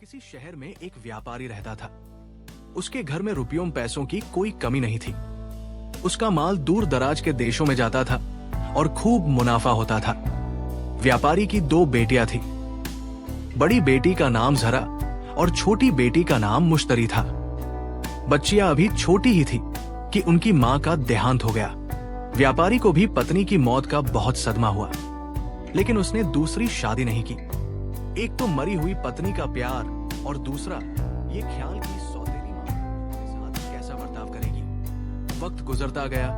किसी शहर में एक व्यापारी रहता था। उसके घर में रुपयों पैसों की कोई कमी नहीं थी। उसका माल दूर दराज के देशों में जाता था और खूब मुनाफा होता था। व्यापारी की दो बेटियां थी। बड़ी बेटी का नाम जरा और छोटी बेटी का नाम मुश्तरी था। बच्चियां अभी छोटी ही थी कि उनकी मां का देहांत हो गया। व्यापारी को भी पत्नी की मौत का बहुत सदमा हुआ, लेकिन उसने दूसरी शादी नहीं की। एक तो मरी हुई पत्नी का प्यार और दूसरा ये ख्याल कि सौतेली मां के साथ कैसा बर्ताव करेगी। वक्त गुजरता गया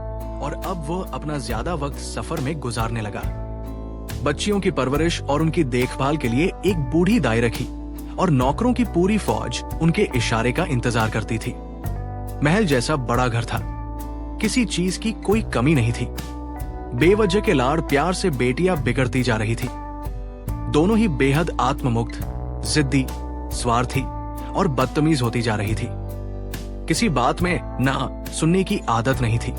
और अब वो अपना ज्यादा वक्त सफर में गुजारने लगा। बच्चियों की परवरिश और उनकी देखभाल के लिए एक बूढ़ी दाई रखी और नौकरों की पूरी फौज उनके इशारे का इंतजार करती थी। महल जैसा बड़ा घर था, किसी चीज की कोई कमी नहीं थी। बेवजह के लाड़ प्यार से बेटियां बिगड़ती जा रही थी। दोनों ही बेहद आत्ममुक्त, जिद्दी, स्वार्थी और बदतमीज होती जा रही थी। किसी बात में ना सुनने की आदत नहीं थी।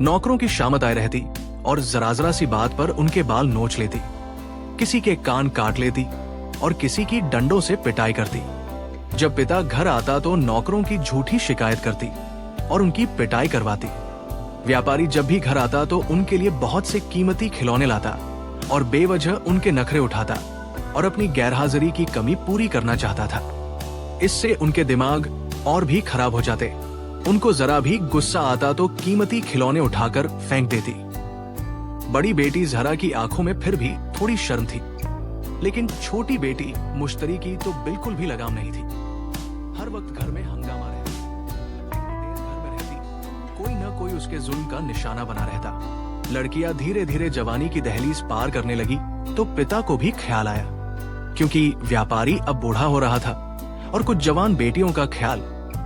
नौकरों की शामत आए रहती और जरा सी बात पर उनके बाल नोच लेती। किसी के कान काट लेती और किसी की डंडों से पिटाई करती। जब पिता घर आता तो नौकरों की झूठी शिकायत करती और उनकी पिटाई करवाती। व्यापारी जब भी घर आता तो उनके लिए बहुत से कीमती खिलौने लाता और बेवजह उनके नखरे उठाता और अपनी गैरहाजिरी की कमी पूरी करना चाहता था। इससे उनके दिमाग और भी खराब हो जाते। उनको जरा भी गुस्सा आता तो कीमती खिलौने उठाकर फेंक देती। बड़ी बेटी जहरा की आंखों में फिर भी थोड़ी शर्म थी, लेकिन छोटी बेटी मुश्तरी की तो बिल्कुल भी लगाम नहीं थी। हर वक्त घर में हंगामा रहता, घर में रहती कोई न कोई उसके जुल्म का निशाना बना रहता। लड़कियां धीरे धीरे जवानी की दहलीज पार करने लगी तो पिता को भी ख्याल आया, क्योंकि व्यापारी अब बूढ़ा हो रहा था और कुछ जवान बेटियों का ख्याल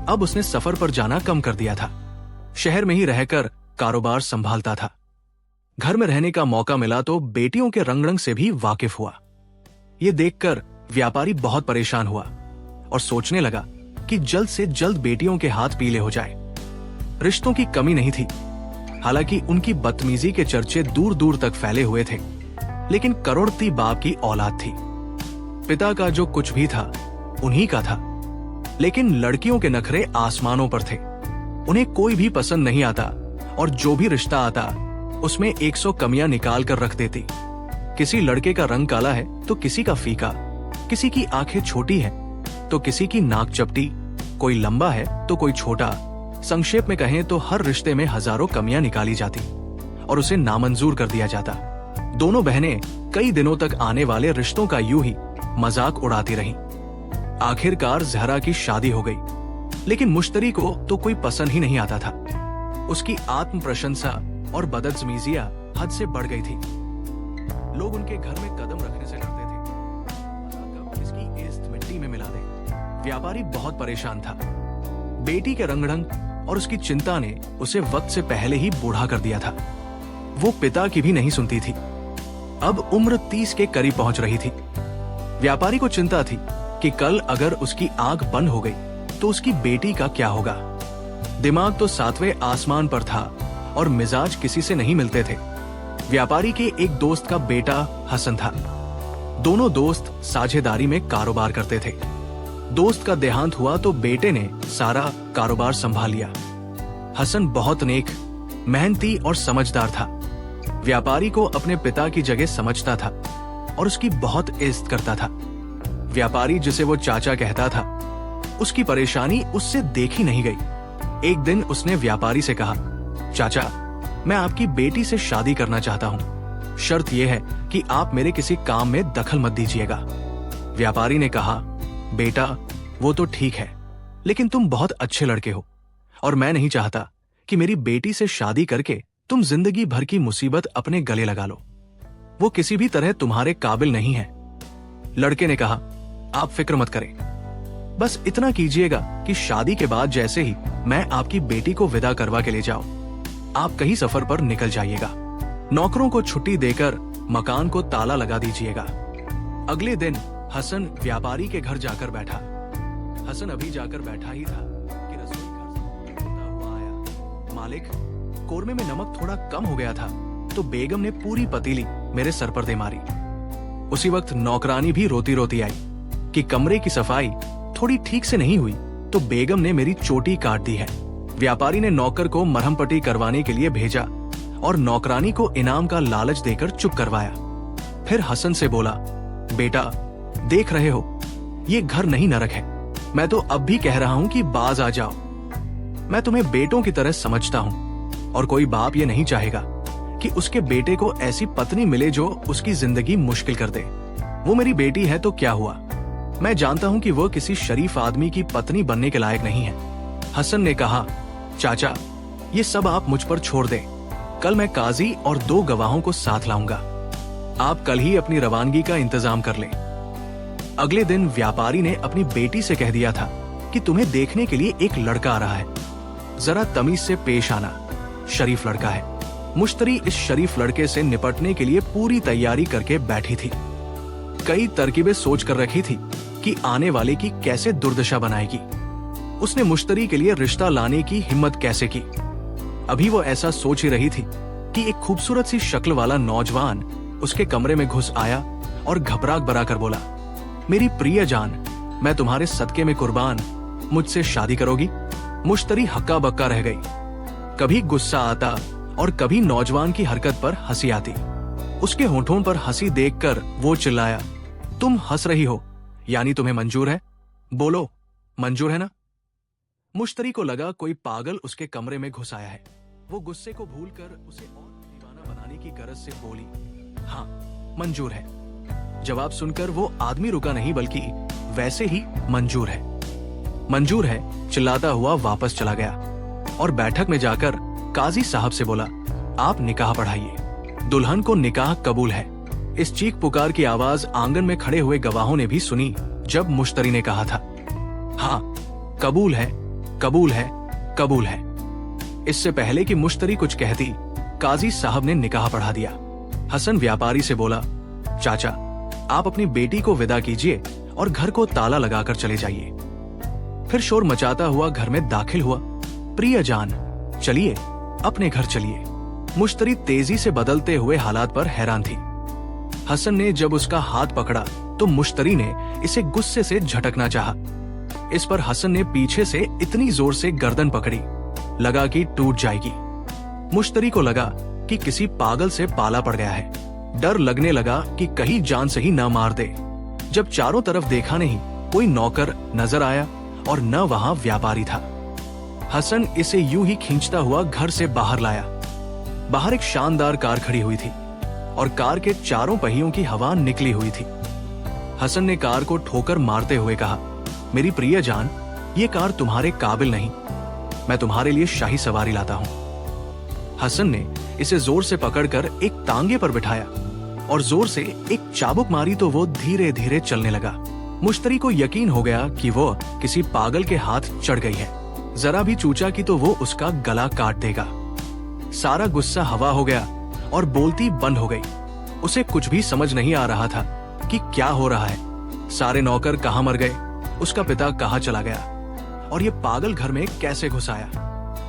अब उसने सफर पर जाना कम कर दिया था। शहर में ही रहकर कारोबार संभालता था। घर में रहने का मौका मिला तो बेटियों के रंग रंग से भी वाकिफ हुआ। ये देखकर व्यापारी बहुत परेशान हुआ और सोचने लगा कि जल्द से जल्द बेटियों के हाथ पीले हो जाए। रिश्तों की कमी नहीं थी, हालांकि उनकी बदतमीजी के चर्चे दूर दूर तक फैले हुए थे, लेकिन करोड़ती बाप की औलाद थी। पिता का जो कुछ भी था उन्हीं का था, लेकिन लड़कियों के नखरे आसमानों पर थे। उन्हें कोई भी पसंद नहीं आता और जो भी रिश्ता आता उसमें 100 कमियां निकाल कर रख देती। किसी लड़के का रंग काला है तो किसी का फीका, किसी की आंखें छोटी हैं तो किसी की नाक चपटी, कोई लंबा है तो कोई छोटा। संक्षेप में कहें तो हर रिश्ते में हजारों कमियां निकाली जाती और उसे नामंजूर कर दिया जाता। दोनों बहनें कई दिनों तक आने वाले रिश्तों का यूं ही मजाक उड़ाती रहीं। आखिरकार जहरा की शादी हो गई, लेकिन मुश्तरी को तो कोई पसंद ही नहीं आता था। उसकी आत्म प्रशंसा और बदतमीजियां हद से बढ़ गई थी। लोग उनके घर में कदम रखने से डरते थे, कब इसकी इज्जत मिट्टी में मिला दे। व्यापारी बहुत परेशान था। बेटी के रंगढंग और उसकी चिंता ने उसे वक्त से पहले ही बूढ़ा कर दिया था। वो पिता की भी नहीं सुनती थी। अब उम्र 30 के करीब पहुंच रही थी। व्यापारी को चिंता थी कि कल अगर उसकी आंख बंद हो गई तो उसकी बेटी का क्या होगा। दिमाग तो 7वें आसमान पर था और मिजाज किसी से नहीं मिलते थे। व्यापारी के एक दोस्त का बेटा हसन था। दोनों दोस्त साझेदारी में कारोबार करते थे। दोस्त का देहांत हुआ तो बेटे ने सारा कारोबार संभाल लिया। हसन बहुत नेक, मेहनती और समझदार था। व्यापारी को अपने पिता की जगह समझता था और उसकी बहुत इज्जत करता था। व्यापारी जिसे वो चाचा कहता था, उसकी परेशानी उससे देखी नहीं गई। एक दिन उसने व्यापारी से कहा, चाचा, मैं आपकी बेटी से शादी करना चाहता हूँ। शर्त यह है कि आप मेरे किसी काम में दखल मत दीजिएगा। व्यापारी ने कहा, बेटा, वो तो ठीक है, लेकिन तुम बहुत अच्छे लड़के हो और मैं नहीं चाहता कि मेरी बेटी से शादी करके तुम जिंदगी भर की मुसीबत अपने गले लगा लो। वो किसी भी तरह तुम्हारे काबिल नहीं है। लड़के ने कहा, आप फिक्र मत करें, बस इतना कीजिएगा कि शादी के बाद जैसे ही मैं आपकी बेटी को विदा करवा के ले जाऊं, आप कहीं सफर पर निकल जाइएगा। नौकरों को छुट्टी देकर मकान को ताला लगा दीजिएगा। अगले दिन हसन व्यापारी के घर जाकर बैठा। हसन अभी जाकर बैठा ही था कि रसोई घर से होता हुआ आया, मालिक, कोरमे में नमक थोड़ा कम हो गया था तो बेगम ने पूरी पतीली मेरे सर पर दे मारी। उसी वक्त नौकरानी भी रोती रोती आई। कि कमरे की सफाई थोड़ी ठीक से नहीं हुई तो बेगम ने मेरी चोटी काट दी है। व्यापारी ने नौकर को मरहम पट्टी करवाने के लिए भेजा और नौकरानी को इनाम का लालच देकर चुप करवाया। फिर हसन से बोला, बेटा देख रहे हो ये घर नहीं नरक है। मैं तो अब भी कह रहा हूं कि बाज आ जाओ। मैं तुम्हें बेटों की तरह समझता हूं और कोई बाप ये नहीं चाहेगा कि उसके बेटे को ऐसी पत्नी मिले जो उसकी जिंदगी मुश्किल कर दे। वो मेरी बेटी है तो क्या हुआ, मैं जानता हूं कि वो किसी शरीफ आदमी की पत्नी बनने के लायक नहीं है। हसन ने कहा, चाचा ये सब आप मुझ पर छोड़ दें। कल मैं काजी और 2 गवाहों को साथ लाऊंगा। आप कल ही अपनी रवानगी का इंतजाम कर लें। अगले दिन व्यापारी ने अपनी बेटी से कह दिया था कि तुम्हें देखने के लिए एक लड़का आ रहा है, जरा तमीज से पेश आना, शरीफ लड़का है। मुश्तरी इस शरीफ लड़के से निपटने के लिए पूरी तैयारी करके बैठी थी। कई तरकीबें सोच कर रखी थी कि आने वाले की कैसे दुर्दशा बनाएगी। उसने मुश्तरी के लिए रिश्ता लाने की हिम्मत कैसे की। अभी वो ऐसा सोच ही रही थी कि एक खूबसूरत सी शक्ल वाला नौजवान उसके कमरे में घुस आया और घबराहट भराकर बोला, मेरी प्रिय जान, मैं तुम्हारे सदके में कुर्बान, मुझसे शादी करोगी? मुश्तरी हक्का बक्का रह गई। कभी गुस्सा आता और कभी नौजवान की हरकत पर हंसी आती। उसके होंठों पर हंसी देखकर वो चिल्लाया, तुम हंस रही हो, यानी तुम्हें मंजूर है? बोलो, मंजूर है ना? मुश्तरी को लगा कोई पागल उसके कमरे में घुस आया है। वो गुस्से को भूलकर उसे और दीवाना बनाने की गरज से बोली, हाँ मंजूर है। जवाब सुनकर वो आदमी रुका नहीं बल्कि वैसे ही मंजूर है, मंजूर है चिल्लाता हुआ वापस चला गया और बैठक में जाकर काजी साहब से बोला, आप निकाह पढ़ाइए, दुल्हन को निकाह कबूल है। इस चीख पुकार की आवाज आंगन में खड़े हुए गवाहों ने भी सुनी जब मुश्तरी ने कहा था, हाँ कबूल है, कबूल है, कबूल है। इससे पहले कि मुश्तरी कुछ कहती, काजी साहब ने निकाह पढ़ा दिया। हसन व्यापारी से बोला, चाचा आप अपनी बेटी को विदा कीजिए और घर को ताला लगाकर चले जाइए। फिर शोर मचाता हुआ घर में दाखिल हुआ, प्रिय जान चलिए अपने घर चलिए। मुश्तरी तेजी से बदलते हुए हालात पर हैरान थी। हसन ने जब उसका हाथ पकड़ा तो मुश्तरी ने इसे गुस्से से झटकना चाहा। इस पर हसन ने पीछे से इतनी जोर से गर्दन पकड़ी, लगा कि टूट जाएगी। मुश्तरी को लगा कि किसी पागल से पाला पड़ गया है। डर लगने लगा कि कहीं जान से ही न मार दे। जब चारों तरफ देखा नहीं, कोई नौकर नजर आया और न वहां व्यापारी था। हसन इसे यूं ही खींचता हुआ घर से बाहर लाया। बाहर एक शानदार कार खड़ी हुई थी और कार के चारों पहियों की हवा निकली हुई थी। हसन ने कार को ठोकर मारते हुए कहा, मेरी प्रिय जान, ये कार तुम्हारे काबिल नहीं, मैं तुम्हारे लिए शाही सवारी लाता हूं। हसन ने इसे जोर से पकड़कर एक तांगे पर बिठाया और जोर से एक चाबुक मारी तो वो धीरे धीरे चलने लगा। मुश्तरी को यकीन हो गया कि वो किसी पागल के हाथ चढ़ गई है। जरा भी चूचा की तो वो उसका गला काट देगा। सारा गुस्सा हवा हो गया और बोलती बंद हो गई। उसे कुछ भी समझ नहीं आ रहा था कि क्या हो रहा है। सारे नौकर कहाँ मर गए, उसका पिता कहाँ चला गया और ये पागल घर में कैसे घुस आया।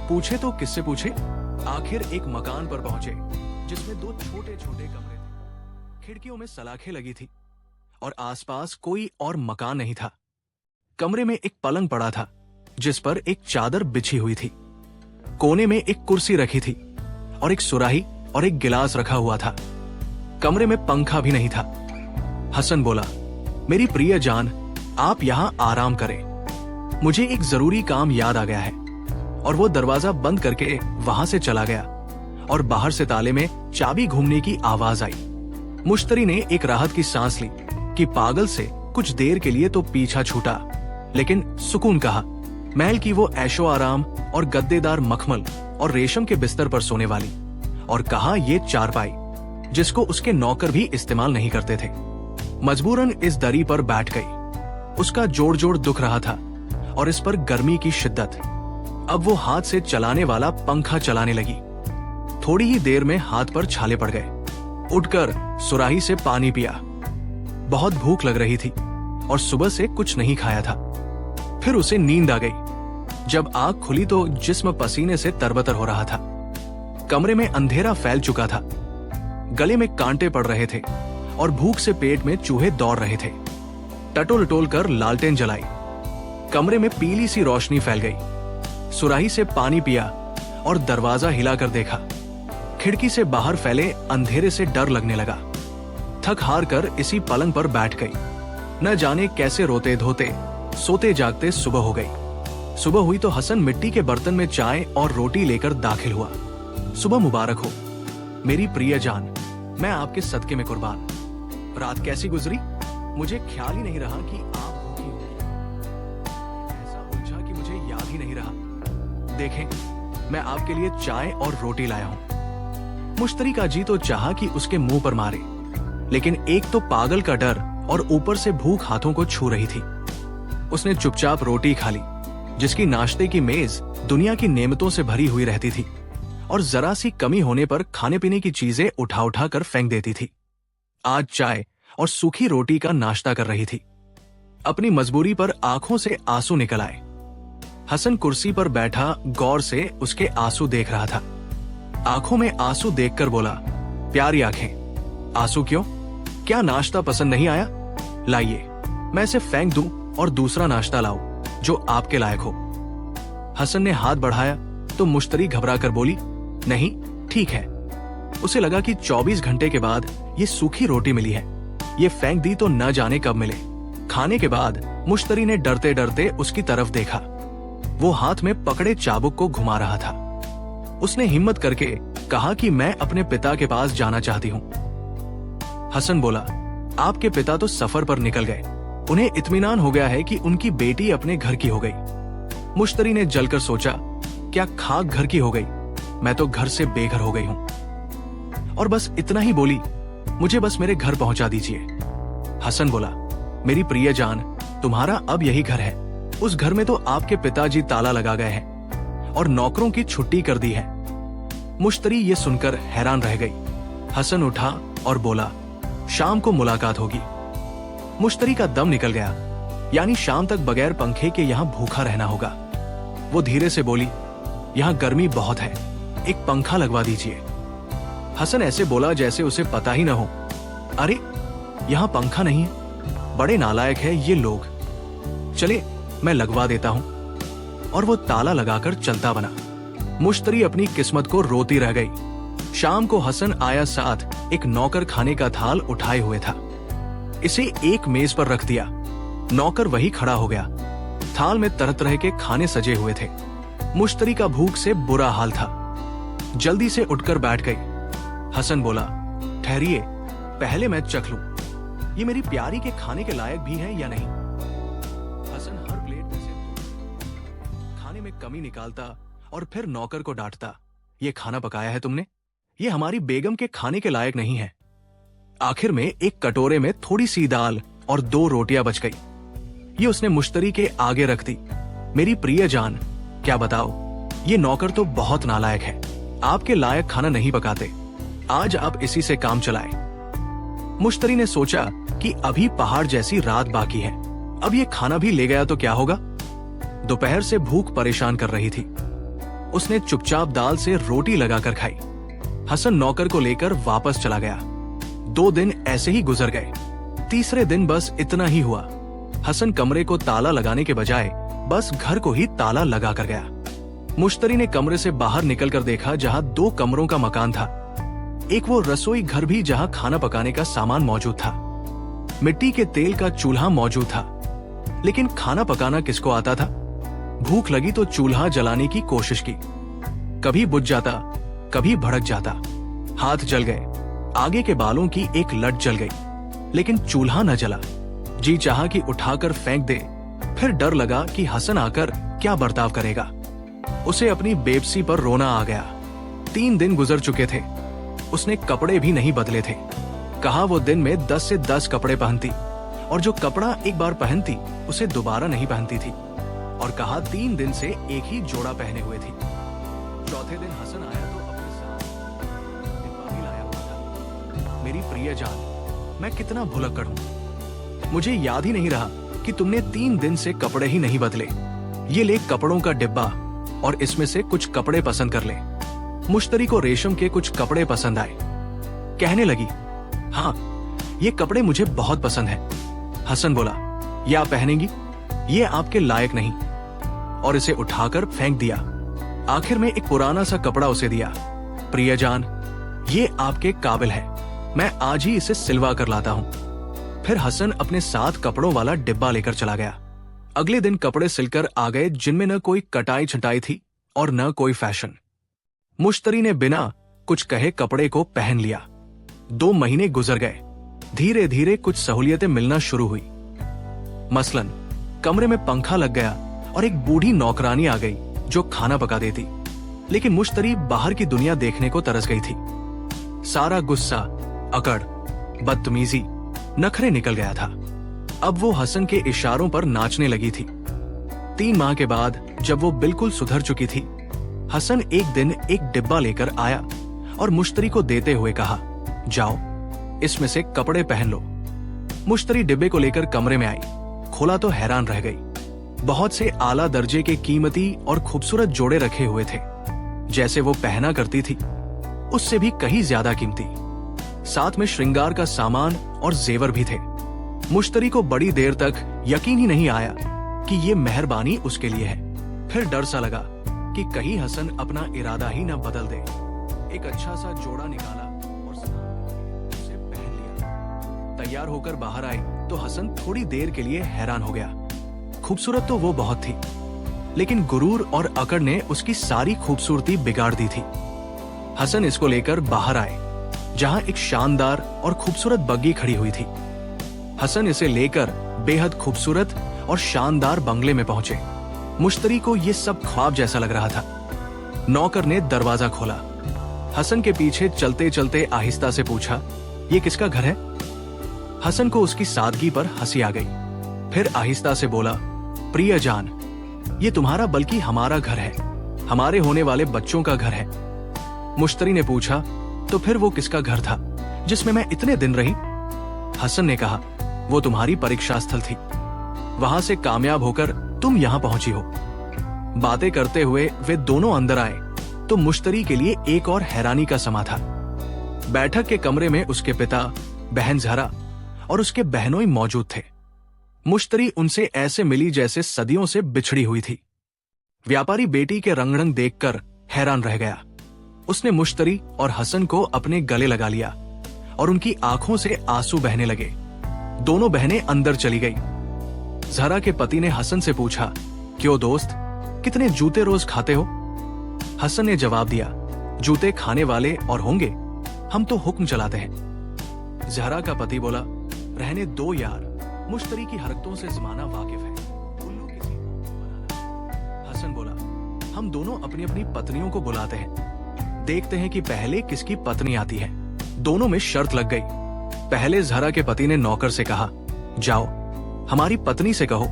पूछे तो किससे पूछे। आखिर एक मकान पर पहुंचे जिसमें 2 छोटे छोटे कमरे थे। खिड़कियों में सलाखें लगी थी और आसपास कोई और मकान नहीं था। कमरे में एक पलंग पड़ा था जिस पर एक चादर बिछी हुई थी। कोने में एक कुर्सी रखी थी और एक सुराही और एक गिलास रखा हुआ था। कमरे में पंखा भी नहीं था। हसन बोला, मेरी प्रिय जान, आप यहाँ आराम करें, मुझे एक जरूरी काम याद आ गया है। और वो दरवाजा बंद करके वहां से चला गया और बाहर से ताले में चाबी घूमने की आवाज आई। मुश्तरी ने एक राहत की सांस ली कि पागल से कुछ देर के लिए तो पीछा छूटा, लेकिन सुकून कहा। महल की वो ऐशो आराम और गद्देदार मखमल और रेशम के बिस्तर पर सोने वाली, और कहा ये चारपाई जिसको उसके नौकर भी इस्तेमाल नहीं करते थे। मजबूरन इस दरी पर बैठ गई। उसका जोड़ जोड़ दुख रहा था और इस पर गर्मी की शिद्दत। अब वो हाथ से चलाने वाला पंखा चलाने लगी। थोड़ी ही देर में हाथ पर छाले पड़ गए। उठकर सुराही से पानी पिया। बहुत भूख लग रही थी और सुबह से कुछ नहीं खाया था। फिर उसे नींद आ गई। जब आंख खुली तो जिस्म पसीने से तरबतर हो रहा था। कमरे में अंधेरा फैल चुका था। गले में कांटे पड़ रहे थे और भूख से पेट में चूहे दौड़ रहे थे। टटोल टोल कर लालटेन जलाई। कमरे में पीली सी रोशनी फैल गई। सुराही से पानी पिया और दरवाजा हिलाकर देखा। खिड़की से बाहर फैले अंधेरे से डर लगने लगा। थक हार कर इसी पलंग पर बैठ गई। न जाने कैसे रोते धोते सोते जागते सुबह हो गई। सुबह हुई तो हसन मिट्टी के बर्तन में चाय और रोटी लेकर दाखिल हुआ। सुबह मुबारक हो मेरी प्रिय जान, मैं आपके सदके में कुर्बान। रात कैसी गुजरी मुझे ख्याल ही नहीं रहा कि आप भूखी होंगी। ऐसा उलझा कि मुझे याद ही नहीं रहा। देखें, मैं आपके लिए चाय और रोटी लाया हूं। मुश्तरी का जी तो चाहा कि उसके मुंह पर मारे, लेकिन एक तो पागल का डर और ऊपर से भूख हाथों को छू रही थी। उसने चुपचाप रोटी खा ली, जिसकी नाश्ते की मेज दुनिया की नेमतों से भरी हुई रहती थी और जरा सी कमी होने पर खाने पीने की चीजें उठा उठा कर फेंक देती थी। आज चाय और सूखी रोटी का नाश्ता कर रही थी। अपनी मजबूरी पर आंखों से आंसू निकल आए। हसन कुर्सी पर बैठा गौर से उसके आंसू देख रहा था। आंखों में आंसू देखकर बोला, प्यारी आंखें, आंसू क्यों? क्या नाश्ता पसंद नहीं आया? लाइए, मैं इसे फेंक दूं और दूसरा नाश्ता लाऊं जो आपके लायक हो। हसन ने हाथ बढ़ाया तो मुश्तरी घबरा कर बोली, नहीं ठीक है। उसे लगा कि 24 घंटे के बाद ये सूखी रोटी मिली है, ये फेंक दी तो न जाने कब मिले। खाने के बाद मुश्तरी ने डरते डरते उसकी तरफ देखा। वो हाथ में पकड़े चाबुक को घुमा रहा था। उसने हिम्मत करके कहा कि मैं अपने पिता के पास जाना चाहती हूँ। हसन बोला, आपके पिता तो सफर पर निकल गए, उन्हें इत्मीनान हो गया है कि उनकी बेटी अपने घर की हो गई। मुश्तरी ने जलकर सोचा, क्या खाक घर की हो गई? मैं तो घर से बेघर हो गई हूं। और बस इतना ही बोली, मुझे बस मेरे घर पहुंचा दीजिए। हसन बोला, मेरी प्रिय जान, तुम्हारा अब यही घर है। उस घर में तो आपके पिताजी ताला लगा गए हैं और नौकरों की छुट्टी कर दी है। मुश्तरी ये सुनकर हैरान रह गई। हसन उठा और बोला, शाम को मुलाकात होगी। मुश्तरी का दम निकल गया, यानी शाम तक बगैर पंखे के यहाँ भूखा रहना होगा। वो धीरे से बोली, यहाँ गर्मी बहुत है, एक पंखा लगवा दीजिए। हसन ऐसे बोला जैसे उसे पता ही न हो। अरे यहाँ पंखा नहीं है, बड़े नालायक है ये लोग। चले मैं लगवा देता हूं। और वो ताला लगाकर चलता बना। मुश्तरी अपनी किस्मत को रोती रह गई। शाम को हसन आया साथ एक नौकर खाने का थाल उठाए हुए था। इसे एक मेज पर रख दिया। नौकर वही खड़ा हो गया। थाल में तरह तरह के खाने सजे हुए थे। मुश्तरी का भूख से बुरा हाल था। जल्दी से उठकर बैठ गई। हसन बोला, ठहरिए, पहले मैं चख लूं, ये मेरी प्यारी के खाने के लायक भी है या नहीं। हसन हर प्लेट में से खाने में कमी निकालता और फिर नौकर को डांटता, ये खाना पकाया है तुमने, ये हमारी बेगम के खाने के लायक नहीं है। आखिर में एक कटोरे में थोड़ी सी दाल और 2 रोटियां बच गई। ये उसने मुश्तरी के आगे रख दी। मेरी प्रिय जान, क्या बताओ, ये नौकर तो बहुत नालायक है, आपके लायक खाना नहीं पकाते। आज आप इसी से काम चलाए। मुश्तरी ने सोचा कि अभी पहाड़ जैसी रात बाकी है, अब ये खाना भी ले गया तो क्या होगा। दोपहर से भूख परेशान कर रही थी। उसने चुपचाप दाल से रोटी लगाकर खाई। हसन नौकर को लेकर वापस चला गया। 2 दिन ऐसे ही गुजर गए। तीसरे दिन बस इतना ही हुआ। हसन कमरे को ताला लगाने के बजाय बस घर को ही ताला लगा कर गया। मुश्तरी ने कमरे से बाहर निकलकर देखा, जहां 2 कमरों का मकान था। एक वो रसोई घर भी जहां खाना पकाने का सामान मौजूद था। मिट्टी के तेल का चूल्हा मौजूद था, लेकिन खाना पकाना किसको आता था। भूख लगी तो चूल्हा जलाने की कोशिश की, कभी बुझ जाता, कभी भड़क जाता। हाथ जल गए, आगे के बालों की एक लट जल गई, लेकिन चूल्हा न जला। जी चाहा कि उठाकर फेंक दे, फिर डर लगा कि हसन आकर क्या बर्ताव करेगा। उसे अपनी बेबसी पर रोना आ गया। 3 दिन गुजर चुके थे, उसने कपड़े भी नहीं बदले थे। कहा वो दिन में 10 से 10 कपड़े पहनती, और जो कपड़ा एक बार पहनती उसे दोबारा नहीं पहनती थी। और कहा 3 दिन से एक ही जोड़ा पहने हुए थी। चौथे दिन हसन आया तो अपने साथ डिब्बा भी लाया हुआ था। मेरी प्रिय जान, मैं कितना भुलक्कड़ हूँ, मुझे याद ही नहीं रहा कि तुमने 3 दिन से कपड़े ही नहीं बदले। ये ले कपड़ों का डिब्बा और इसमें से कुछ कपड़े पसंद कर ले। मुश्तरी को रेशम के कुछ कपड़े पसंद आए। कहने लगी, हाँ ये कपड़े मुझे बहुत पसंद हैं। हसन बोला, या पहनेंगी, ये आपके लायक नहीं, और इसे उठाकर फेंक दिया। आखिर में एक पुराना सा कपड़ा उसे दिया। प्रियजान, ये आपके काबिल है, मैं आज ही इसे सिलवा कर लाता हूं। फिर हसन अपने साथ कपड़ों वाला डिब्बा लेकर चला गया। अगले दिन कपड़े सिलकर आ गए, जिनमें न कोई कटाई छटाई थी और न कोई फैशन। मुश्तरी ने बिना कुछ कहे कपड़े को पहन लिया। 2 महीने गुजर गए। धीरे धीरे कुछ सहूलियतें मिलना शुरू हुई। मसलन कमरे में पंखा लग गया और एक बूढ़ी नौकरानी आ गई जो खाना पका देती। लेकिन मुश्तरी बाहर की दुनिया देखने को तरस गई थी। सारा गुस्सा, अकड़, बदतमीजी, नखरे निकल गया था। अब वो हसन के इशारों पर नाचने लगी थी। 3 माह के बाद जब वो बिल्कुल सुधर चुकी थी, हसन एक दिन एक डिब्बा लेकर आया और मुश्तरी को देते हुए कहा, जाओ इसमें से कपड़े पहन लो। मुश्तरी डिब्बे को लेकर कमरे में आई। खोला तो हैरान रह गई। बहुत से आला दर्जे के कीमती और खूबसूरत जोड़े रखे हुए थे, जैसे वो पहना करती थी, उससे भी कहीं ज्यादा कीमती। साथ में श्रृंगार का सामान और जेवर भी थे। मुश्तरी को बड़ी देर तक यकीन ही नहीं आया कि ये मेहरबानी उसके लिए है। फिर डर सा लगा कि कहीं हसन अपना इरादा ही न बदल दे। एक अच्छा सा जोड़ा निकाला और उसे पहन लिया। तैयार होकर बाहर आई तो हसन थोड़ी देर के लिए हैरान हो गया। खूबसूरत तो वो बहुत थी, लेकिन गुरूर और अकड़ ने उसकी सारी खूबसूरती बिगाड़ दी थी। हसन इसको लेकर बाहर आए, जहां एक शानदार और खूबसूरत बग्गी खड़ी हुई थी। हसन इसे लेकर बेहद खूबसूरत और शानदार बंगले में पहुंचे। मुश्तरी को ये सब ख्वाब जैसा लग रहा था। नौकर ने दरवाजा खोला। हसन के पीछे चलते चलते आहिस्ता से पूछा, ये किसका घर है? हसन को उसकी सादगी पर हंसी आ गई। फिर आहिस्ता से बोला, प्रियजान, ये तुम्हारा बल्कि हमारा घर है, हमारे होने वाले बच्चों का घर है। मुश्तरी ने पूछा, तो फिर वो किसका घर था जिसमें मैं इतने दिन रही? हसन ने कहा, वो तुम्हारी परीक्षा स्थल थी, वहां से कामयाब होकर तुम यहां पहुंची हो। बातें करते हुए वे दोनों अंदर आए तो मुश्तरी के लिए एक और हैरानी का समा था। बैठक के कमरे में उसके पिता, बहन जहरा और उसके बहनोई मौजूद थे। मुश्तरी उनसे ऐसे मिली जैसे सदियों से बिछड़ी हुई थी। व्यापारी बेटी के रंगढंग देखकर हैरान रह गया। उसने मुश्तरी और हसन को अपने गले लगा लिया और उनकी आंखों से आंसू बहने लगे। दोनों बहनें अंदर चली गई। जहरा के पति ने हसन से पूछा, क्यों दोस्त, कितने जूते रोज खाते हो? हसन ने जवाब दिया, जूते खाने वाले और होंगे, हम तो हुक्म चलाते हैं। जहरा का पति बोला, रहने दो यार, मुश्तरी की हरकतों से जमाना वाकिफ है, उल्लू किसी को बनाना। हसन बोला, हम दोनों अपनी अपनी पत्नियों को बुलाते हैं, देखते हैं कि पहले किसकी पत्नी आती है। दोनों में शर्त लग गई। पहले जहरा के पति ने नौकर से कहा, जाओ हमारी पत्नी से कहो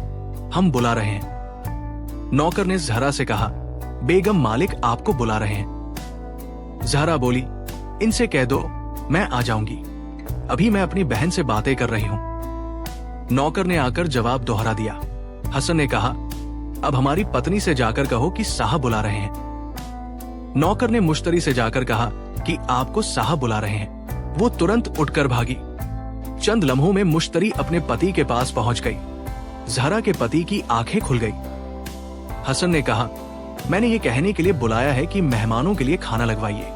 हम बुला रहे हैं। नौकर ने जहरा से कहा, बेगम मालिक आपको बुला रहे हैं। जहरा बोली, इनसे कह दो मैं आ जाऊंगी, अभी मैं अपनी बहन से बातें कर रही हूं। नौकर ने आकर जवाब दोहरा दिया। हसन ने कहा, अब हमारी पत्नी से जाकर कहो कि साहब बुला रहे हैं। नौकर ने मुश्तरी से जाकर कहा कि आपको साहब बुला रहे हैं। वो तुरंत उठकर भागी। चंद लम्हों में मुश्तरी अपने पति के पास पहुंच गई। जहरा के पति की आंखें खुल गई। हसन ने कहा, मैंने ये कहने के लिए बुलाया है कि मेहमानों के लिए खाना लगवाइए।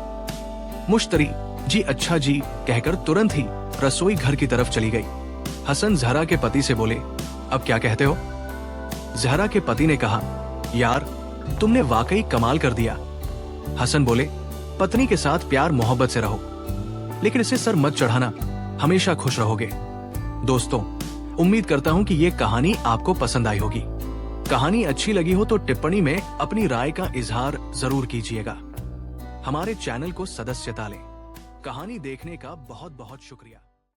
मुश्तरी जी अच्छा जी कहकर तुरंत ही रसोई घर की तरफ चली गई। हसन जहरा के पति से बोले, अब क्या कहते हो? जहरा के पति ने कहा, यार तुमने वाकई कमाल कर दिया। हसन बोले, पत्नी के साथ प्यार मोहब्बत से रहो, लेकिन इसे सर मत चढ़ाना, हमेशा खुश रहोगे। दोस्तों, उम्मीद करता हूं कि ये कहानी आपको पसंद आई होगी। कहानी अच्छी लगी हो तो टिप्पणी में अपनी राय का इजहार जरूर कीजिएगा। हमारे चैनल को सदस्यता लें। कहानी देखने का बहुत बहुत शुक्रिया।